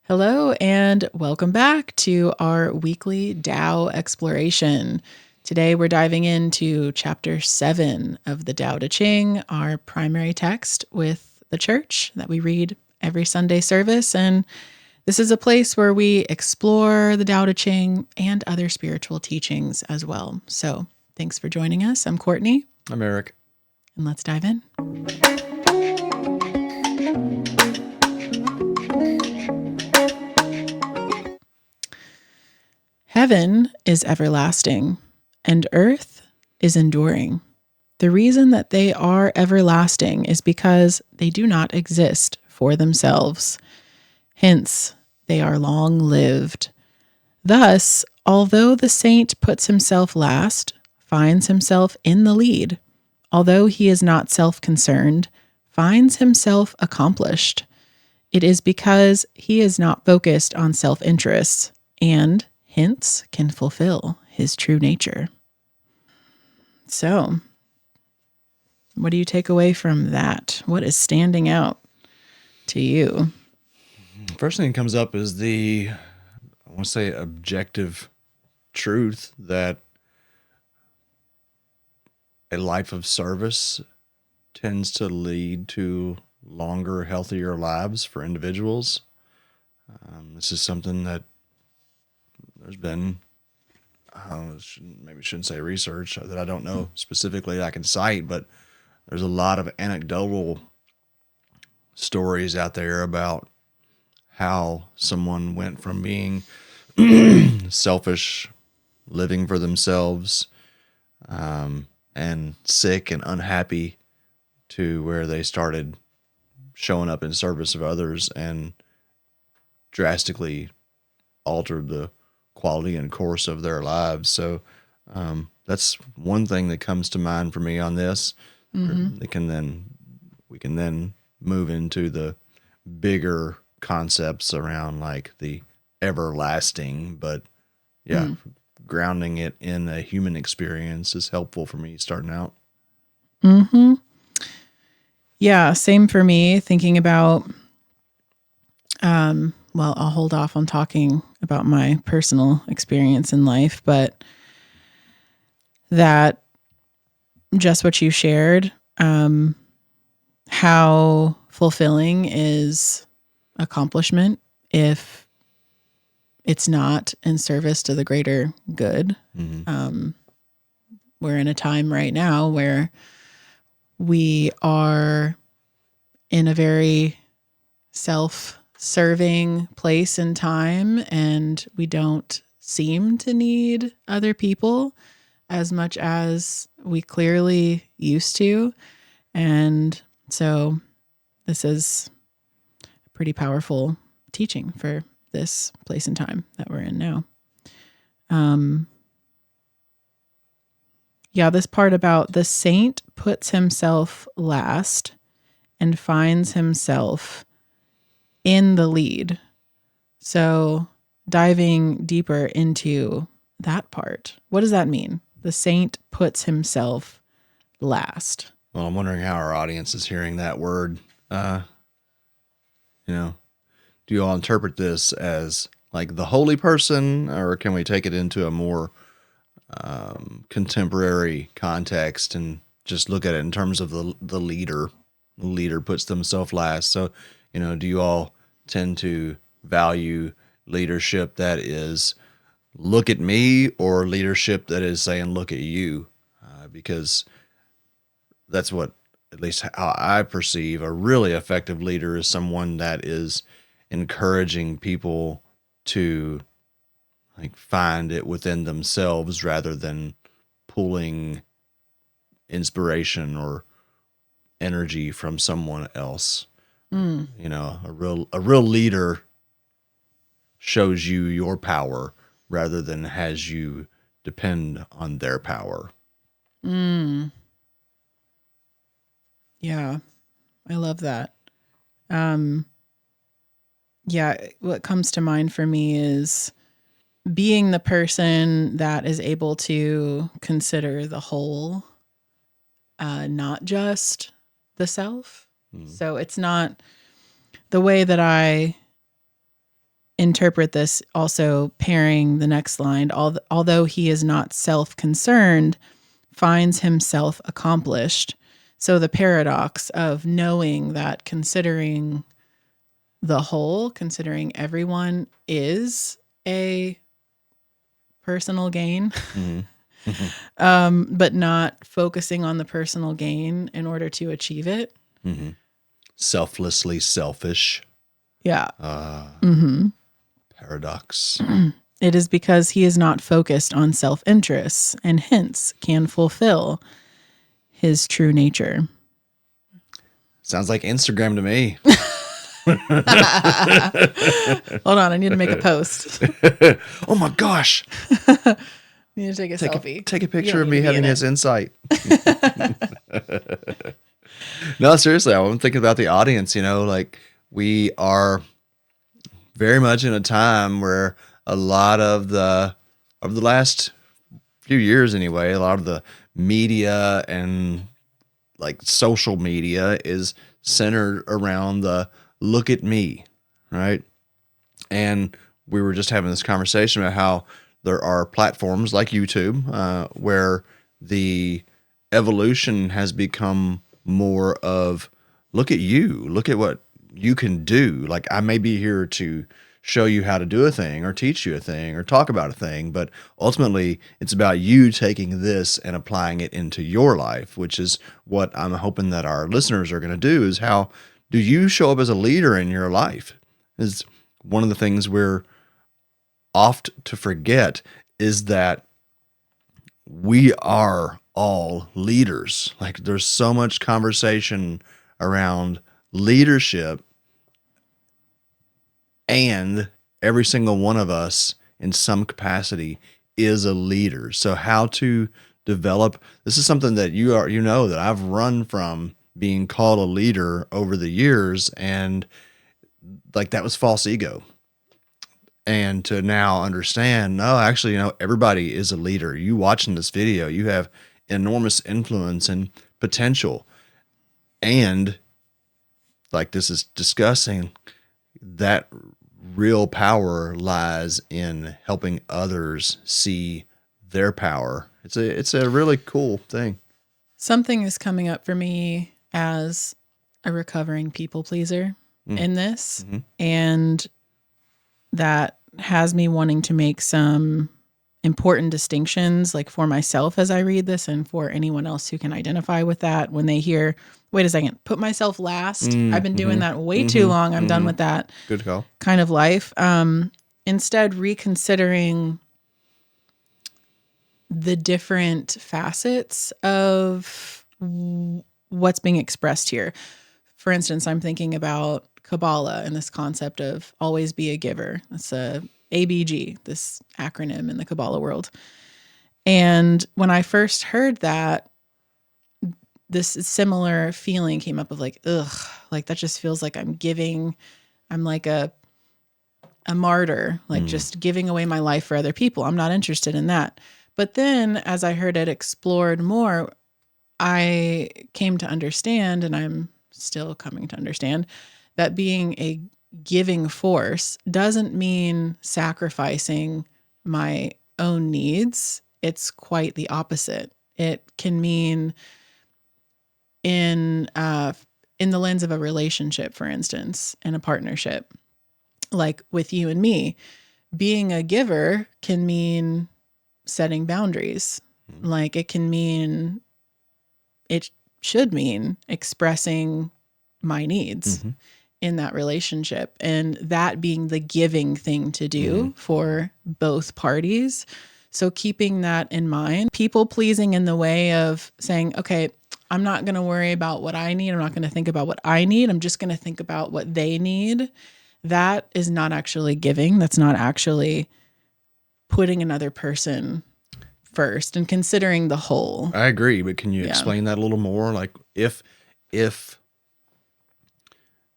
Hello, and welcome back to our weekly Tao exploration. Today, we're diving into chapter 7 of the Tao Te Ching, our primary text with the church that we read every Sunday service. And this is a place where we explore the Tao Te Ching and other spiritual teachings as well. So, thanks for joining us. I'm Courtney. I'm Eric. And let's dive in. Heaven is everlasting, and earth is enduring. The reason that they are everlasting is because they do not exist for themselves. Hence, they are long-lived. Thus, although the saint puts himself last, finds himself in the lead, although he is not self-concerned, finds himself accomplished. It is because he is not focused on self-interests and hence can fulfill his true nature. So, what do you take away from that? What is standing out to you? First thing that comes up is I want to say, objective truth that a life of service tends to lead to longer, healthier lives for individuals. This is something that there's been, maybe shouldn't say research that I don't know specifically I can cite, but there's a lot of anecdotal stories out there about how someone went from being selfish, living for themselves, and sick and unhappy to where they started showing up in service of others and drastically altered the quality and course of their lives. So that's one thing that comes to mind for me on this. Mm-hmm. We can then move into the bigger concepts around like the everlasting, but grounding it in a human experience is helpful for me starting out. Mm-hmm. Yeah, same for me. Thinking about, well, I'll hold off on talking about my personal experience in life, but that just what you shared, how fulfilling is accomplishment if it's not in service to the greater good. Mm-hmm. We're in a time right now where we are in a very self-serving place and time, and we don't seem to need other people as much as we clearly used to. And so this is a pretty powerful teaching for this place and time that we're in now. This part about the saint puts himself last and finds himself in the lead. So diving deeper into that part, what does that mean? The saint puts himself last. Well, I'm wondering how our audience is hearing that word. Do you all interpret this as like the holy person, or can we take it into a more contemporary context and just look at it in terms of the leader? The leader puts themselves last. So, do you all tend to value leadership that is look at me, or leadership that is saying look at you? Because that's what, at least how I perceive, a really effective leader is someone that is encouraging people to like find it within themselves rather than pulling inspiration or energy from someone else. A real leader shows you your power rather than has you depend on their power. Yeah, I love that. What comes to mind for me is being the person that is able to consider the whole, not just the self. So it's not the way that I interpret this also pairing the next line, although he is not self-concerned, finds himself accomplished. So the paradox of knowing that considering the whole, considering everyone is a personal gain, but not focusing on the personal gain in order to achieve it. Selflessly selfish. Yeah. Paradox. It is because he is not focused on self-interests and hence can fulfill his true nature. Sounds like Instagram to me. Hold on, I need to make a post. Oh my gosh. Need to take a selfie. Take a picture of me having this insight. No, seriously, I'm thinking about the audience, like we are very much in a time where a lot of the last few years anyway, a lot of the media and like social media is centered around the look at me, right? And we were just having this conversation about how there are platforms like YouTube where the evolution has become more of look at you, look at what you can do. Like I may be here to show you how to do a thing or teach you a thing or talk about a thing, but ultimately it's about you taking this and applying it into your life, which is what I'm hoping that our listeners are going to do. Is how do you show up as a leader in your life? Is one of the things we're oft to forget is that we are all leaders. Like there's so much conversation around leadership, and every single one of us in some capacity is a leader. So how to develop, this is something that that I've run from being called a leader over the years, and like that was false ego. And to now understand, no, actually, everybody is a leader. You watching this video, you have enormous influence and potential. And like this is discussing, that real power lies in helping others see their power. It's a really cool thing. Something is coming up for me as a recovering people pleaser in this. And that has me wanting to make some important distinctions, like for myself as I read this and for anyone else who can identify with that when they hear, wait a second, put myself last. I've been doing that way too long. I'm done with that Good call. kind of life. Instead, reconsidering the different facets of what's being expressed here. For instance, I'm thinking about Kabbalah and this concept of always be a giver. That's a ABG, this acronym in the Kabbalah world. And when I first heard that, this similar feeling came up of like, ugh, like that just feels like I'm giving, I'm like a martyr, like just giving away my life for other people. I'm not interested in that. But then as I heard it explored more, I came to understand, and I'm still coming to understand, that being a giving force doesn't mean sacrificing my own needs. It's quite the opposite. It can mean in the lens of a relationship, for instance, in a partnership, like with you and me, being a giver can mean setting boundaries. Like it should mean expressing my needs in that relationship, and that being the giving thing to do for both parties. So keeping that in mind, people pleasing in the way of saying, okay, I'm not going to worry about what I need. I'm not going to think about what I need. I'm just going to think about what they need. That is not actually giving. That's not actually putting another person first and considering the whole. I agree, but can you explain that a little more? Like if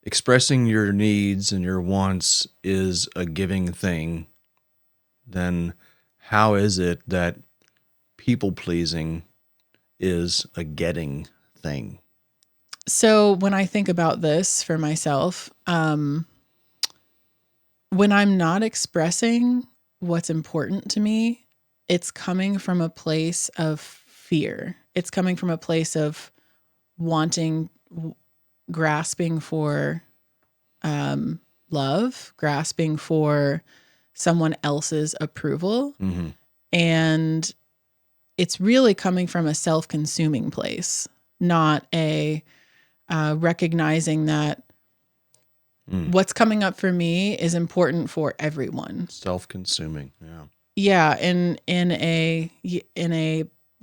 expressing your needs and your wants is a giving thing, then how is it that people pleasing is a getting thing? So when I think about this for myself, when I'm not expressing what's important to me, it's coming from a place of fear. It's coming from a place of wanting, grasping for love, grasping for someone else's approval. Mm-hmm. And it's really coming from a self-consuming place, not a recognizing that what's coming up for me is important for everyone. Self-consuming. Yeah. Yeah, in a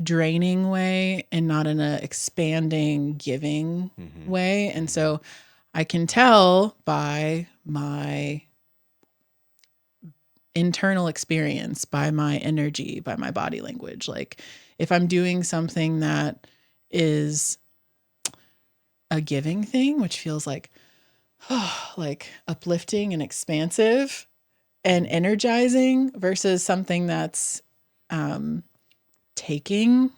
draining way and not in a expanding, giving way. And so I can tell by my internal experience, by my energy, by my body language. Like if I'm doing something that is a giving thing, which feels like uplifting and expansive and energizing versus something that's taking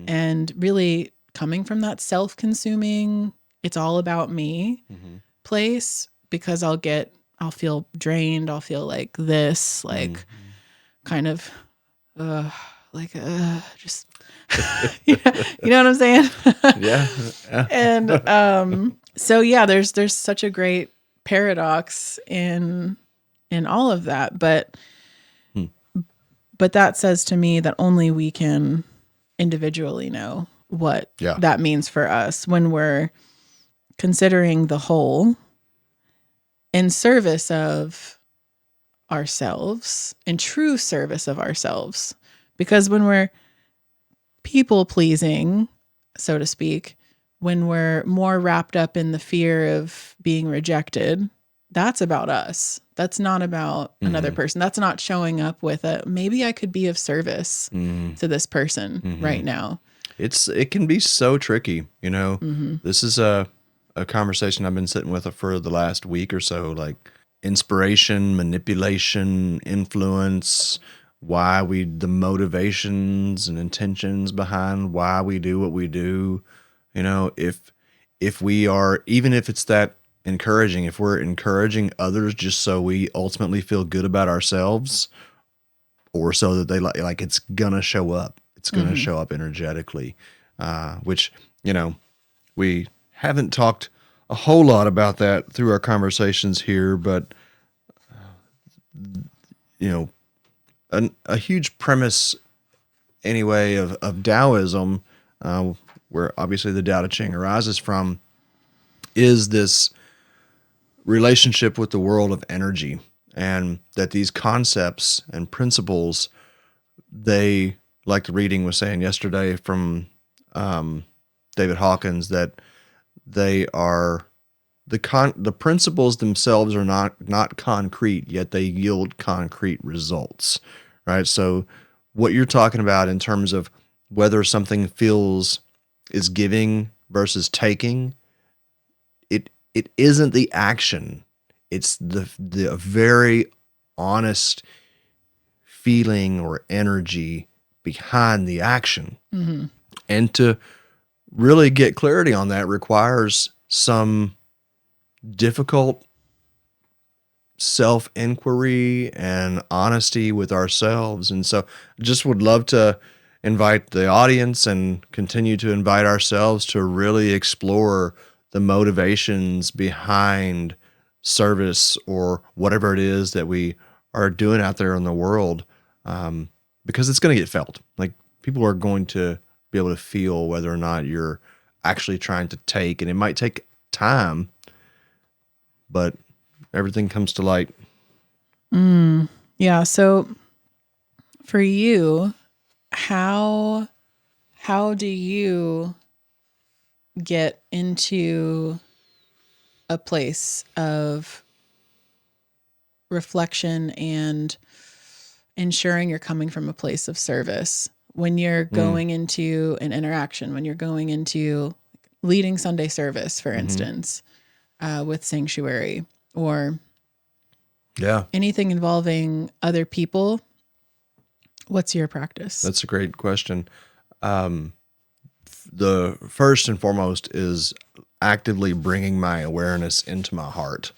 and really coming from that self-consuming, it's all about me place, because I'll feel drained. I'll feel like this, like kind of just, you know what I'm saying? Yeah. And so yeah, there's such a great paradox in all of that, but that says to me that only we can individually know what that means for us when we're considering the whole in service of ourselves, in true service of ourselves. Because when we're people pleasing, so to speak, when we're more wrapped up in the fear of being rejected, that's about us. That's not about another person. That's not showing up with maybe I could be of service to this person right now. It can be so tricky, you know. This is a conversation I've been sitting with for the last week or so, like inspiration, manipulation, influence, the motivations and intentions behind why we do what we do. You know, if we are, even if it's that encouraging, if we're encouraging others just so we ultimately feel good about ourselves, or so that they like it's gonna show up. It's gonna show up energetically, which, you know, we haven't talked a whole lot about that through our conversations here, but you know, a huge premise anyway of Taoism, where obviously the Tao Te Ching arises from, is this relationship with the world of energy, and that these concepts and principles, they, like the reading was saying yesterday from David Hawkins, that they are the principles themselves are not concrete, yet they yield concrete results, right? So what you're talking about in terms of whether something is giving versus taking, it isn't the action. It's the very honest feeling or energy behind the action. And to really get clarity on that requires some difficult self-inquiry and honesty with ourselves. And so just would love to invite the audience and continue to invite ourselves to really explore the motivations behind service or whatever it is that we are doing out there in the world, because it's going to get felt. Like, people are going to be able to feel whether or not you're actually trying to take, and it might take time, but everything comes to light. Yeah. So for you, how do you get into a place of reflection and ensuring you're coming from a place of service when you're going into an interaction, when you're going into leading Sunday service, for instance, with sanctuary, or anything involving other people? What's your practice? That's a great question. The first and foremost is actively bringing my awareness into my heart.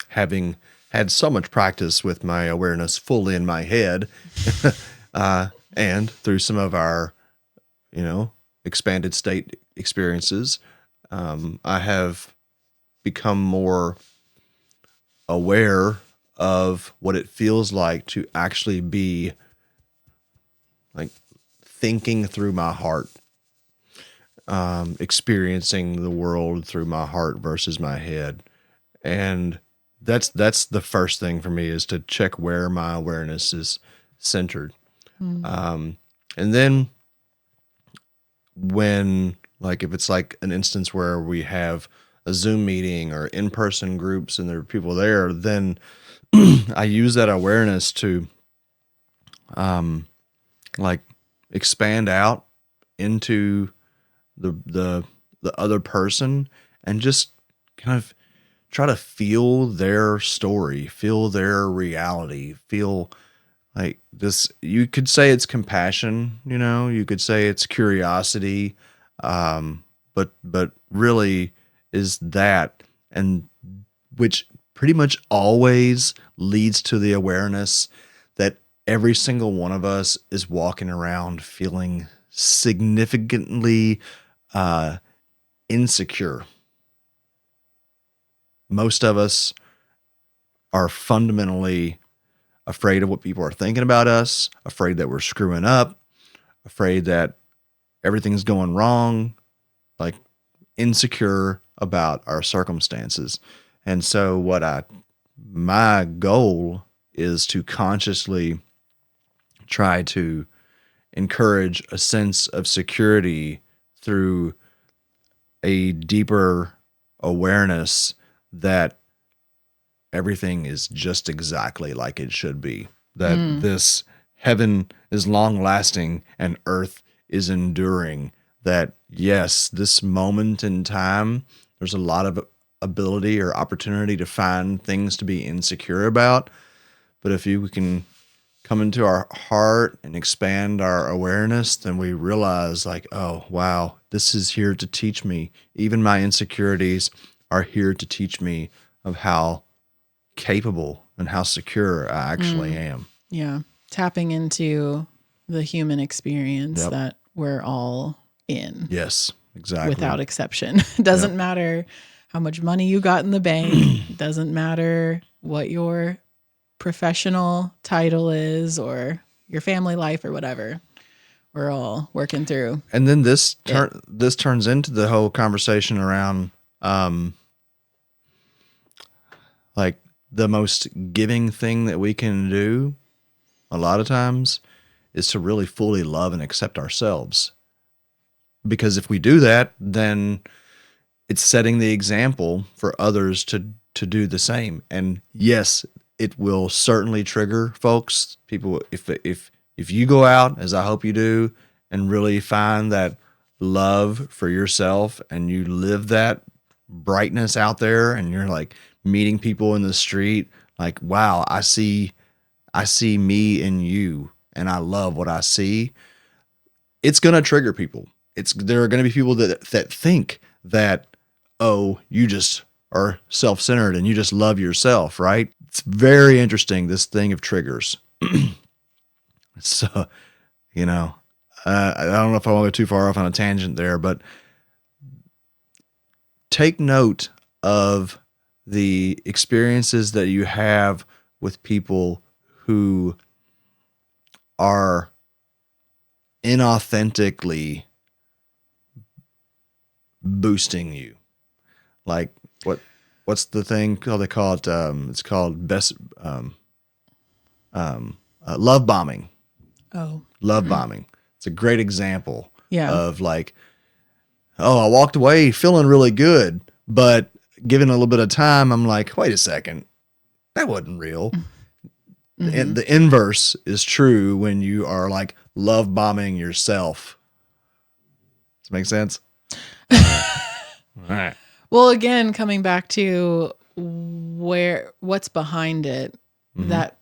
Having had so much practice with my awareness fully in my head, and through some of our, expanded state experiences, I have become more aware of what it feels like to actually be like thinking through my heart, experiencing the world through my heart versus my head. And that's the first thing for me, is to check where my awareness is centered. And then when, like, if it's like an instance where we have a Zoom meeting or in-person groups and there are people there, then I use that awareness to like expand out into the other person and just kind of try to feel their story, feel their reality, feel like this. You could say it's compassion, you could say it's curiosity, but really is that, and which pretty much always leads to the awareness that every single one of us is walking around feeling significantly insecure. Most of us are fundamentally afraid of what people are thinking about us, afraid that we're screwing up, afraid that everything's going wrong, like insecure about our circumstances. And so my goal is to consciously try to encourage a sense of security through a deeper awareness that everything is just exactly like it should be, that this heaven is long lasting and earth is enduring, that yes, this moment in time, there's a lot of ability or opportunity to find things to be insecure about. But if we can come into our heart and expand our awareness, then we realize, like, oh, wow, this is here to teach me. Even my insecurities are here to teach me of how capable and how secure I actually am. Yeah. Tapping into the human experience Yep. that we're all in. Yes, exactly. Without exception. Doesn't matter how much money you got in the bank. Doesn't matter what your professional title is or your family life or whatever. We're all working through. And then this turns into the whole conversation around like the most giving thing that we can do a lot of times is to really fully love and accept ourselves. Because if we do that, then it's setting the example for others to do the same. And yes, it will certainly trigger folks. People, if you go out, as I hope you do, and really find that love for yourself and you live that brightness out there, and you're like meeting people in the street, like, wow, I see me in you and I love what I see. It's going to trigger people. There are going to be people that think that, oh, you just are self-centered and you just love yourself, right? It's very interesting, this thing of triggers. So, I don't know if I want to go too far off on a tangent there, but take note of the experiences that you have with people who are inauthentically boosting you. Like what's the thing called? They call it it's called love bombing. Oh. Love bombing. It's a great example of like, oh, I walked away feeling really good, but given a little bit of time, I'm like, wait a second, that wasn't real. And the inverse is true when you are like love bombing yourself. Does that make sense? All right. Well, again, coming back to what's behind it, that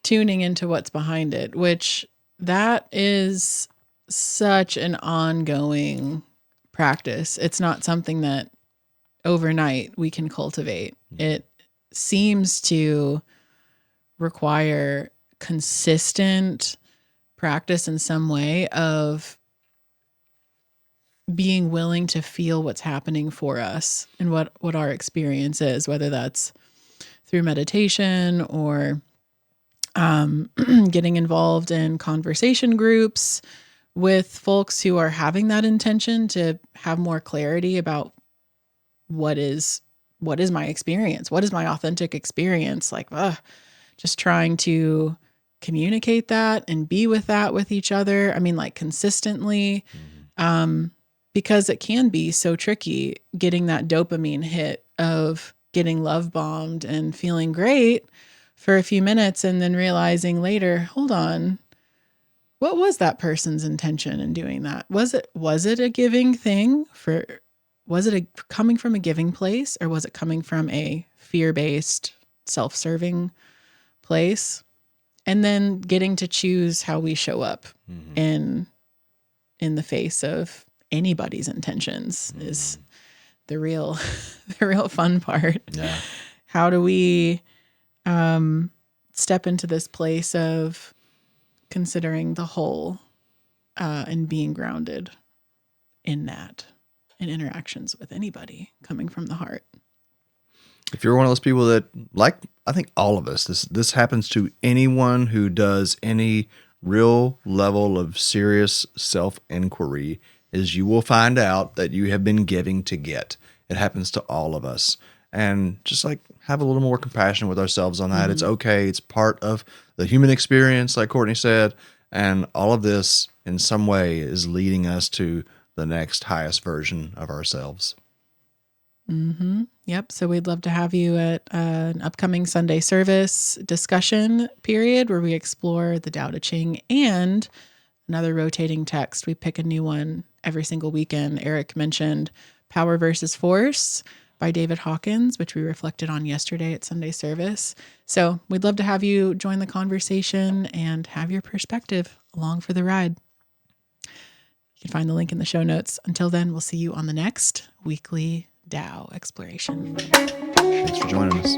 tuning into what's behind it, which that is such an ongoing practice. It's not something that overnight we can cultivate. It seems to require consistent practice in some way of being willing to feel what's happening for us and what our experience is, whether that's through meditation or getting involved in conversation groups with folks who are having that intention to have more clarity about what is my experience, what is my authentic experience, like just trying to communicate that and be with that with each other. I mean, like consistently, because it can be so tricky getting that dopamine hit of getting love bombed and feeling great for a few minutes and then realizing later, hold on, what was that person's intention in doing that? Was it a giving thing? Was it coming from a giving place, or was it coming from a fear-based, self-serving place? And then getting to choose how we show up in the face of anybody's intentions is the real fun part. Yeah. How do we step into this place of considering the whole and being grounded in that, in interactions with anybody coming from the heart? If you're one of those people that, like I think all of us, this happens to anyone who does any real level of serious self-inquiry, is you will find out that you have been giving to get. It happens to all of us. And just like have a little more compassion with ourselves on that. It's okay. It's part of the human experience, like Courtney said. And all of this in some way is leading us to the next highest version of ourselves. Yep. So we'd love to have you at an upcoming Sunday service discussion period where we explore the Tao Te Ching and another rotating text. We pick a new one every single weekend. Eric mentioned Power versus Force by David Hawkins, which we reflected on yesterday at Sunday service. So we'd love to have you join the conversation and have your perspective along for the ride. You can find the link in the show notes. Until then, we'll see you on the next weekly Tao exploration. Thanks for joining us.